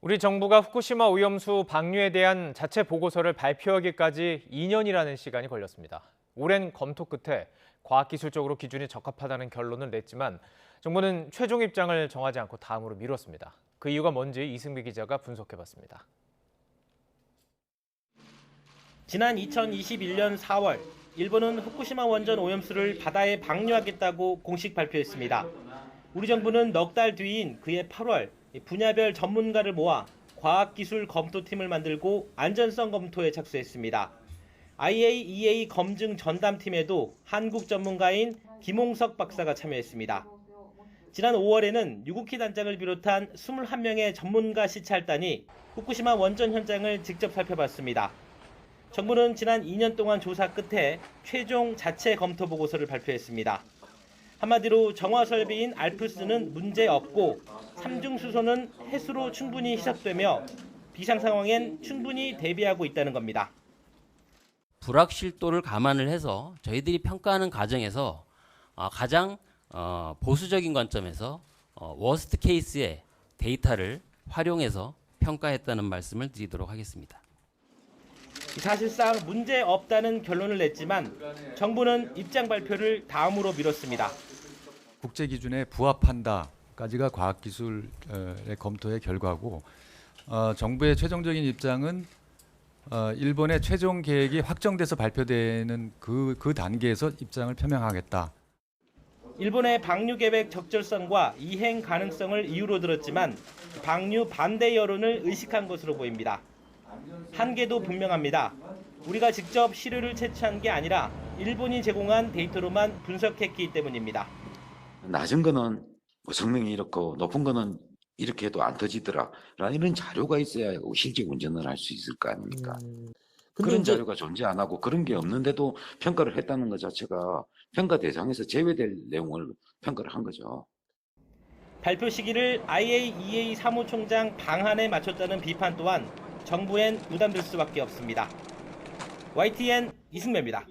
우리 정부가 후쿠시마 오염수 방류에 대한 자체 보고서를 발표하기까지 2년이라는 시간이 걸렸습니다. 오랜 검토 끝에 과학기술적으로 기준이 적합하다는 결론을 냈지만 정부는 최종 입장을 정하지 않고 다음으로 미뤘습니다. 그 이유가 뭔지 이승미 기자가 분석해봤습니다. 지난 2021년 4월, 일본은 후쿠시마 원전 오염수를 바다에 방류하겠다고 공식 발표했습니다. 우리 정부는 넉 달 뒤인 그해 8월, 분야별 전문가를 모아 과학기술 검토팀을 만들고 안전성 검토에 착수했습니다. IAEA 검증 전담팀에도 한국 전문가인 김홍석 박사가 참여했습니다. 지난 5월에는 유국희 단장을 비롯한 21명의 전문가 시찰단이 후쿠시마 원전 현장을 직접 살펴봤습니다. 정부는 지난 2년 동안 조사 끝에 최종 자체 검토 보고서를 발표했습니다. 한마디로 정화 설비인 알프스는 문제 없고 삼중 수소는 해수로 충분히 희석되며 비상 상황엔 충분히 대비하고 있다는 겁니다. 불확실도를 감안을 해서 저희들이 평가하는 과정에서 가장 보수적인 관점에서 워스트 케이스의 데이터를 활용해서 평가했다는 말씀을 드리도록 하겠습니다. 사실상 문제 없다는 결론을 냈지만 정부는 입장 발표를 다음으로 미뤘습니다. 국제 기준에 부합한다까지가 과학기술의 검토의 결과고 정부의 최종적인 입장은 일본의 최종 계획이 확정돼서 발표되는 그 단계에서 입장을 표명하겠다. 일본의 방류 계획 적절성과 이행 가능성을 이유로 들었지만 방류 반대 여론을 의식한 것으로 보입니다. 한계도 분명합니다. 우리가 직접 시료를 채취한 게 아니라 일본이 제공한 데이터로만 분석했기 때문입니다. 낮은 거는 뭐 성능이 이렇고 높은 거는 이렇게 해도 안 터지더라. 라는 이런 자료가 있어야 실제 운전을 할 수 있을 거 아닙니까? 그런 자료가 존재 안 하고 그런 게 없는데도 평가를 했다는 것 자체가 평가 대상에서 제외될 내용을 평가를 한 거죠. 발표 시기를 IAEA 사무총장 방한에 맞췄다는 비판 또한 정부엔 부담될 수밖에 없습니다. YTN 이승매입니다.